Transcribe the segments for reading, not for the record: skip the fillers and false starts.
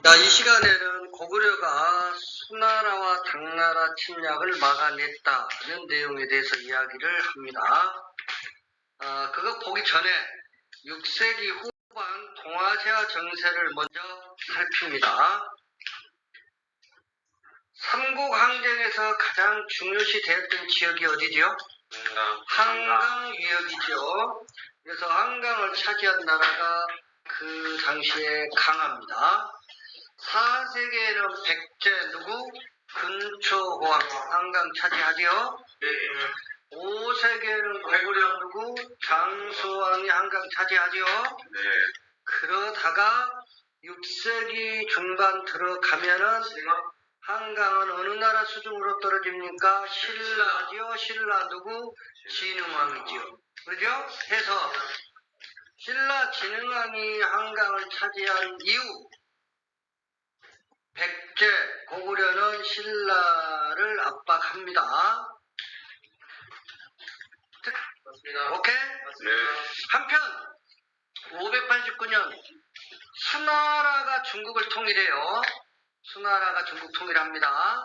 자, 이 시간에는 고구려가 수나라와 당나라 침략을 막아냈다는 내용에 대해서 이야기를 합니다. 그거 보기 전에 6세기 후반 동아시아 정세를 먼저 살핍니다. 삼국 항쟁에서 가장 중요시 되었던 지역이 어디죠? 한강 유역이죠. 그래서 한강을 차지한 나라가 그 당시에 강합니다. 4세기에는 백제 누구? 근초호왕 한강 차지하지요. 5세기에는 고구려 누구? 장수왕이 한강 차지하지요. 그러다가 6세기 중반 들어가면은 한강은 어느 나라 수중으로 떨어집니까? 신라지요. 신라 누구? 진흥왕이지요. 그죠? 해서 신라 진흥왕이 한강을 차지한 이후 백제, 고구려는 신라를 압박합니다. 오케이? 한편 589년 수나라가 중국을 통일해요. 수나라가 중국 통일합니다.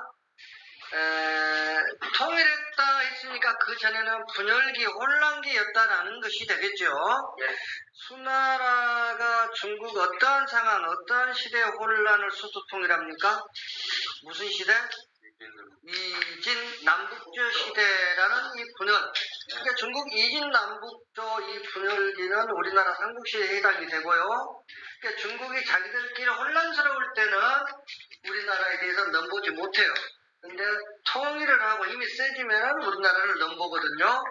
통일했다 했으니까 그 전에는 분열기, 혼란기였다라는 것이 되겠죠. 수나라가 중국 어떠한 상황, 어떠한 시대의 혼란을 수습 통일합니까? 무슨 시대? 이진 남북조 시대라는 이 분열. 그러니까 중국 이진 남북조 이 분열기는 우리나라 삼국시대에 해당이 되고요. 그러니까 중국이 자기들끼리 혼란스러울 때는 우리나라에 대해서 넘보지 못해요. 근데 통일을 하고 힘이 세지면 우리나라를 넘보거든요.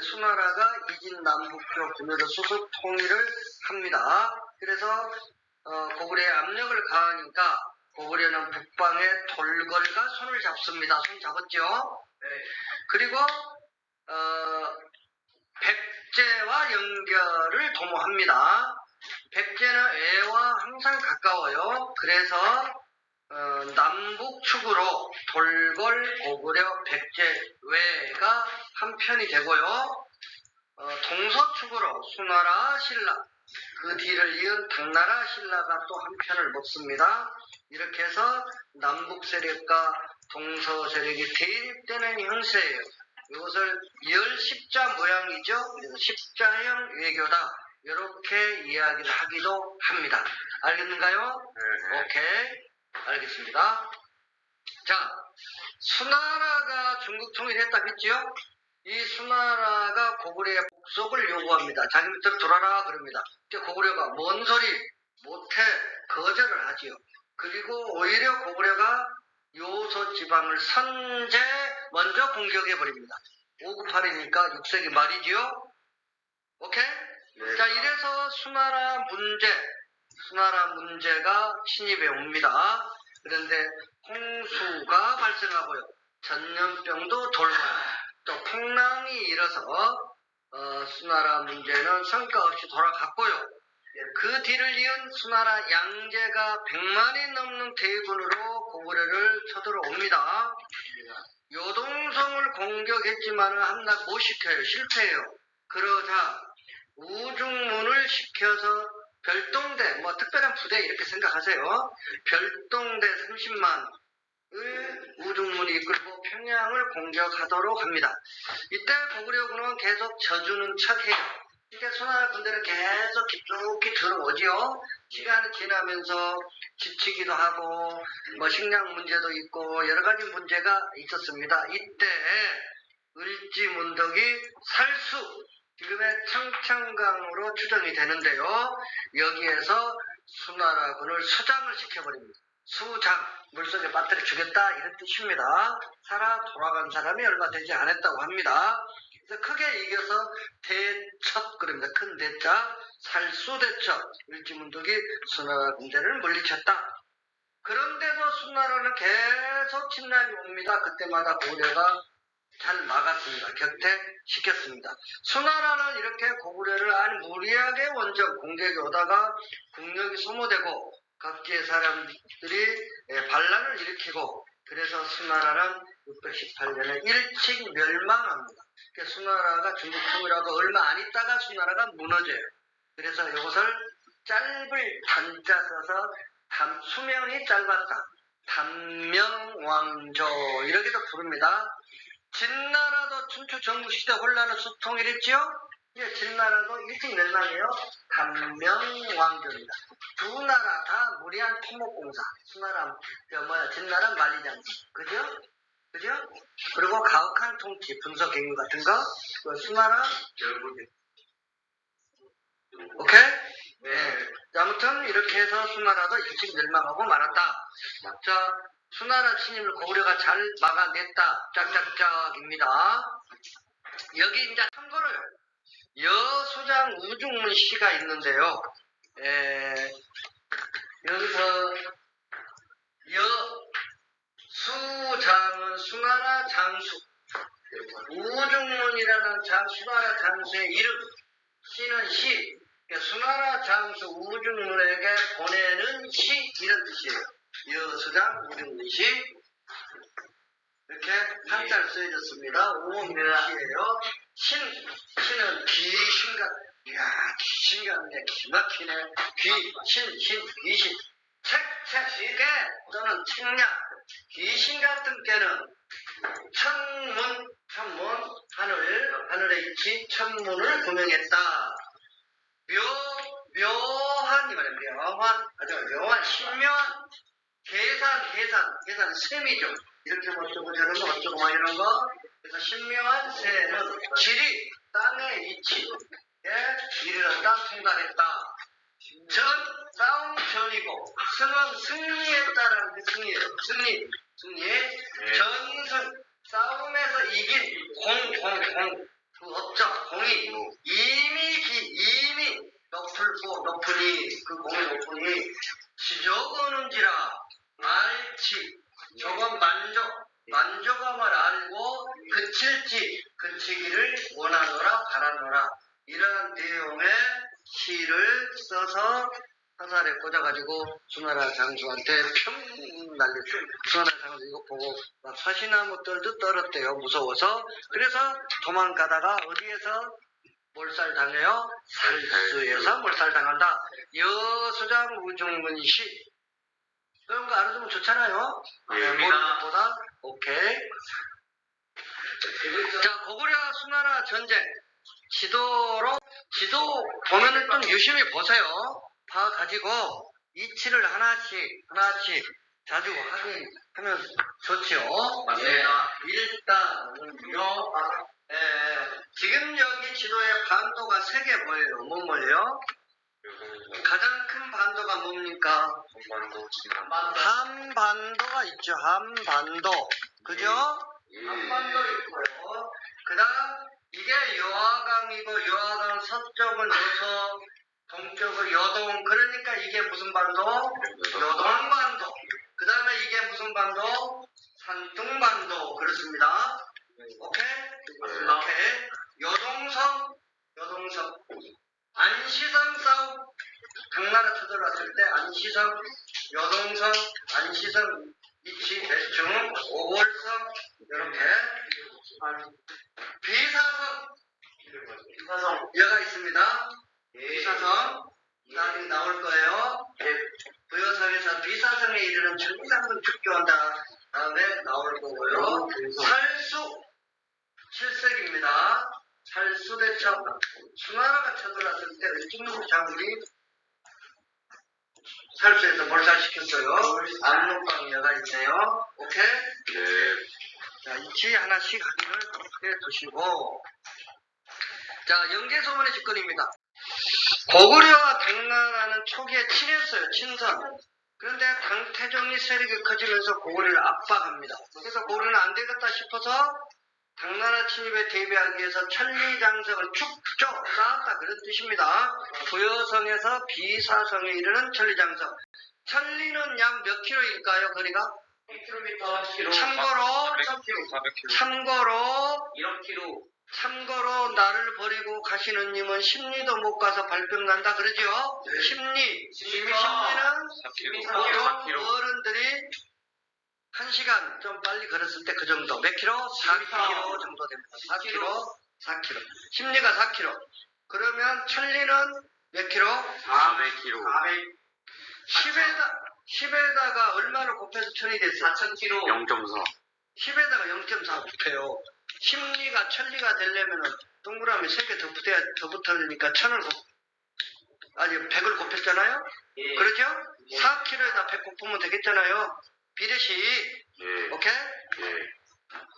수나라가 이진 남북조 분열을 수습 통일을 합니다. 그래서 고구려에 압력을 가하니까 고구려는 북방의 돌궐과 손을 잡습니다. 손 잡았죠. 그리고 백제와 연결을 도모합니다. 백제는 애와 항상 가까워요. 그래서 남북축으로 돌궐, 고구려, 백제, 외가 한 편이 되고요. 동서축으로 수나라, 신라, 그 뒤를 이은 당나라, 신라가 또 한 편을 먹습니다. 이렇게 해서 남북 세력과 동서 세력이 대립되는 형세예요. 이것을 열십자 모양이죠. 그래서 십자형 외교다. 이렇게 이야기를 하기도 합니다. 알겠는가요? 오케이. 알겠습니다. 자, 수나라가 중국 통일했다 했지요? 이 수나라가 고구려의 복속을 요구합니다. 자기 밑으로 돌아라 그럽니다. 고구려가 뭔 소리 못해 거절을 하지요. 그리고 오히려 고구려가 요소 지방을 선제 먼저 공격해 버립니다. 598이니까 6세기 말이지요. 오케이? 자, 이래서 수나라 문제가 침입해 옵니다. 그런데 홍수가 발생하고요. 전염병도 돌고 또 풍랑이 일어서 수나라 문제는 성과 없이 돌아갔고요. 그 뒤를 이은 수나라 양제가 100만이 넘는 대군으로 고구려를 쳐들어옵니다. 요동성을 공격했지만 함락 못 시켜요. 실패해요. 그러자 우중문을 시켜서 별동대, 특별한 부대 이렇게 생각하세요. 별동대 30만을 우중문이 이끌고 평양을 공격하도록 합니다. 이때 고구려군은 계속 져주는 척해요. 이게 수나라 군대는 계속 깊숙이 들어오지요. 시간이 지나면서 지치기도 하고 식량 문제도 있고 여러 가지 문제가 있었습니다. 이때 을지문덕이 살수, 지금의 청천강으로 추정이 되는데요. 여기에서 수나라군을 수장을 시켜버립니다. 수장, 물속에 빠뜨려 주겠다 이런 뜻입니다. 살아 돌아간 사람이 얼마 되지 않았다고 합니다. 그래서 크게 이겨서 대첩 그럽니다. 큰 대자, 살수대첩, 을지문덕이 수나라 군대를 물리쳤다. 그런데도 수나라는 계속 침략이 옵니다. 그때마다 고구려가 잘 막았습니다. 격퇴시켰습니다. 수나라는 이렇게 고구려를 아주 무리하게 원정 공격이 오다가 국력이 소모되고 각지의 사람들이 반란을 일으키고 그래서 수나라는 618년에 일찍 멸망합니다. 수나라가 중국 통일하고 얼마 안 있다가 수나라가 무너져요. 그래서 이것을 짧을 단자 써서 수명이 짧았다. 단명왕조 이렇게도 부릅니다. 진나라도 춘추 전국시대 혼란의 수통일했지요? 예, 진나라도 일찍 멸망해요. 단명왕조입니다. 두 나라 다 무리한 토목공사. 수나라, 진나라 만리장성. 그죠? 그죠? 그리고 가혹한 통치, 분서경유 같은 거. 수나라, 오케이? 네. 아무튼 이렇게 해서 수나라도 일찍 멸망하고 말았다. 자, 수나라 침입을 고구려가 잘 막아냈다. 짝짝짝입니다. 여기 이제 참고를 여수장 우중문 시가 있는데요. 여기서 여수장은 수나라 장수, 우중문이라는 수나라 장수의 이름, 시는 시, 수나라 장수 우중문에게 보내는 시 이런 뜻이에요. 여수장 우중문 시 이렇게 한자를 써있습니다. 오문시예요. 신은 귀신같, 이야 귀신같네, 기막히네. 귀신. 시계 또는 책략, 귀신 같은 깨는 천문, 하늘의 이치 천문을 구명했다. 묘한, 이 말이에요. 묘한, 신묘한, 계산, 셈이죠. 이렇게 어쩌고 저러고 어쩌고 막 이런 거. 그래서 신묘한 새는 지리, 땅의 이치에 이르렀다, 통달했다. 싸움 전이고, 승리했다라는 게 승리예요. 승리. 전승, 싸움에서 이긴 그 업적, 공이 이미 높으니, 그 공이 높으니, 지저거는지라, 알치, 저건 만족함을 알고 그치기를 원하노라 바라노라. 이러한 내용의 시를 써서 화살에 꽂아가지고 수나라 장수한테 날리고, 수나라 장수 이거 보고 막 사시나무 떨도 떨었대요. 무서워서. 그래서 도망가다가 어디에서 몰살당해요? 살수에서 몰살당한다. 여수장 우중문시. 그런 거 알아두면 좋잖아요. 모르는 것보다. 오케이. 자, 고구려 수나라 전쟁. 지도 보면은 좀 유심히 보세요. 봐가지고 이치를 하나씩 자주 확인하면 좋지요. 일단은요. 지금 여기 지도에 반도가 3개 보여요. 뭐예요? 가장 큰 반도가 뭡니까? 한반도가 있죠. 한반도. 그죠? 한반도 있고요. 그 다음 이게 여화강이고, 여화강 서쪽은 여서, 동쪽은 여동. 그러니까 이게 무슨 반도? 여동반도. 그 다음에 이게 무슨 반도? 산둥반도. 그렇습니다. 오케이? 오케이. 여동성. 안시성 싸움. 당나라 쳐들어왔을 때 안시성, 여동성, 안시성, 이치, 대충, 오월성, 이렇게. 비사성, 여가 있습니다. 비사성, 나중에 나올 거예요. 부여성에서 비사성에 이르는 정상근 축교한다. 다음에 나올 거고요. 살수, 7색입니다. 살수대첩, 수나라가 쳐들어왔을 때 을중국 장군이 살수에서 몰살시켰어요. 압록강여가 있네요. 오케이? 네. 자, 이치 하나씩 확인을 해 두시고. 자, 영계소문의 집권입니다. 고구려와 당나라는 초기에 친했어요. 친선. 그런데 당태종이 세력이 커지면서 고구려를 압박합니다. 그래서 고구려는 안 되겠다 싶어서 당나라 침입에 대비하기 위해서 천리장성을 축조 쌓았다. 그런 뜻입니다. 부여성에서 비사성에 이르는 천리장성. 천리는 약 몇 킬로일까요? 거리가? 1km. 참고로 나를 버리고 가시는 님은 십리도 못 가서 발병 난다 그러죠? 네. 십리는 보통 어른들이 1시간 좀 빨리 걸었을 때 그 정도. 몇 킬로? 4km 정도 됩니다. 4km. 십리가 4km. 그러면 천리는 몇 킬로? 400kg. 10에다가 얼마를 곱해서 1000이 됐어요? 4000kg. 0.4. 10에다가 0.4 곱해요. 10리가 1000리가 되려면은 동그라미 3개 더 붙으니까 100을 곱했잖아요? 예. 그렇죠? 예. 4kg에다 100 곱으면 되겠잖아요. 비례식. 예. 오케이? 예.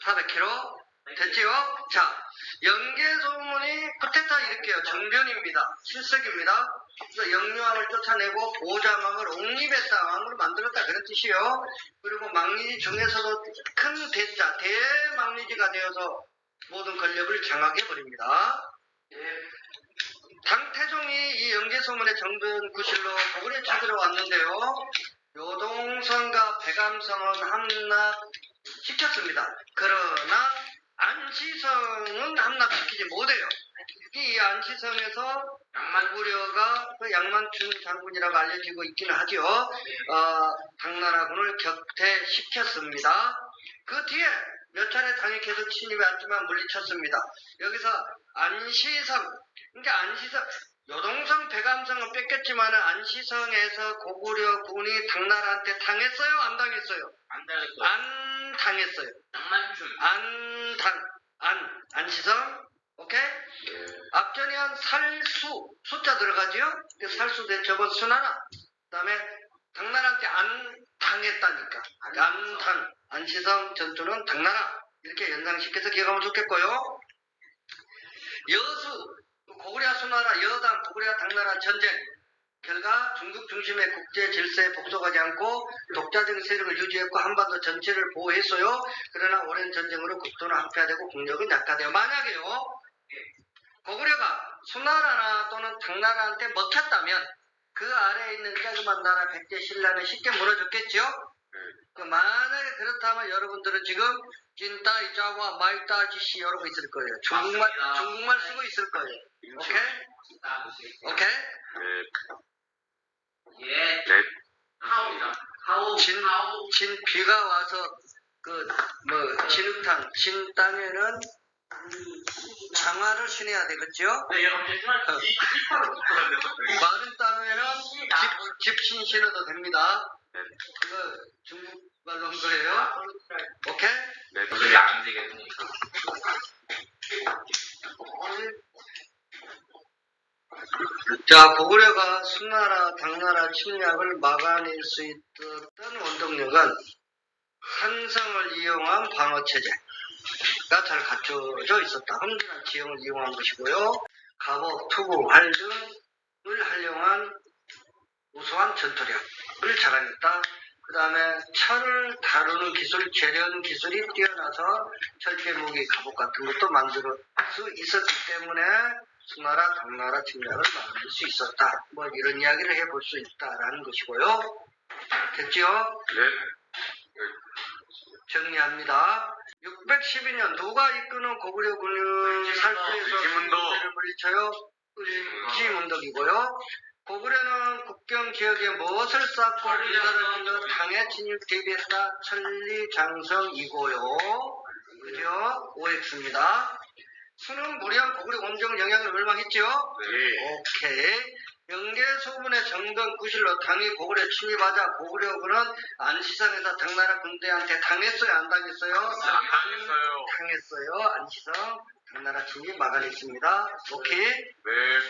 400kg. 됐지요? 자, 연계소문이 쿠데타 일으켜요. 정변입니다. 실석입니다. 그래서 영유왕을 쫓아내고 보좌망을 옹립했다. 왕으로 만들었다. 그런 뜻이요. 그리고 망리지 중에서도 큰 대자, 대망리지가 되어서 모든 권력을 장악해버립니다. 당태종이 이 연계소문의 정변 구실로 고구려 찾으러 왔는데요. 요동성과 백암성은 함락시켰습니다. 그러나 안시성은 함락시키지 못해요. 이 안시성에서 고구려가 그 양만춘 장군이라고 알려지고 있기는 하죠. 당나라군을 격퇴시켰습니다. 그 뒤에 몇 차례 당이 계속 침입해 왔지만 물리쳤습니다. 여기서 안시성, 그러니까 안시성, 요동성, 백암성은 뺏겼지만 안시성에서 고구려군이 당나라한테 당했어요? 안 당했어요? 안 달렸어. 안 당했어요. 낭만춤. 안시성. 오케이? 예. 앞전에 한 살수, 숫자 들어가지요? 그 살수 대첩은 수나라. 그 다음에 당나라한테 안 당했다니까. 안시성 전투는 당나라. 이렇게 연상시켜서 기억하면 좋겠고요. 여수, 고구려 수나라, 여당, 고구려 당나라 전쟁. 결과 중국 중심의 국제 질서에 복속하지 않고 독자적인 세력을 유지했고 한반도 전체를 보호했어요. 그러나 오랜 전쟁으로 국토는 학폐화되고 국력은 약화되어 만약에요. 고구려가 수나라나 또는 당나라한테 먹혔다면 그 아래에 있는 자그만 나라 백제 신라는 쉽게 무너졌겠죠? 그 만약에 그렇다면 여러분들은 지금 진따 이자와 마이따 지시 이러고 있을 거예요. 중국말 쓰고 있을 거예요. 오케이? 오케이? 예. 네. 하오입니다. 하오. 진 비가 와서 진흙탕 진 땅에는 장화를 신어야 되겠죠? 네, 여러분 마른 땅에는 집신 신어도 됩니다. 그거 중국말로 한 거예요. 오케이? 네. 이게 안 되겠으니까. 자, 고구려가 수나라, 당나라 침략을 막아낼 수 있었던 원동력은 산성을 이용한 방어체제가 잘 갖춰져 있었다. 험준한 지형을 이용한 것이고요. 갑옷, 투구, 활 등을 활용한 우수한 전투력을 자랑했다. 그 다음에 철을 다루는 기술, 재련 기술이 뛰어나서 철제 무기, 갑옷 같은 것도 만들 수 있었기 때문에 수나라, 당나라 침략을 막을 수 있었다. 뭐 이런 이야기를 해볼 수 있다라는 것이고요. 됐죠? 네. 정리합니다. 612년 누가 이끄는 고구려군을 살피해서 문도를 물리쳐요? 을지문덕이고요. 고구려는 국경 지역에 무엇을 쌓고 군사를 일러 당에 진입 대비했다. 천리장성이고요. 그죠? OX입니다. 수는 무리한 고구려 원정 영향을 멸망했죠? 네. 오케이. 연계소문의 정변 구실로 당이 고구려 침입하자 고구려군은 안시성에서 당나라 군대한테 당했어요? 안 당했어요? 당했어요. 당했어요. 안시성 당나라 침입 막아냈습니다. 오케이. 네.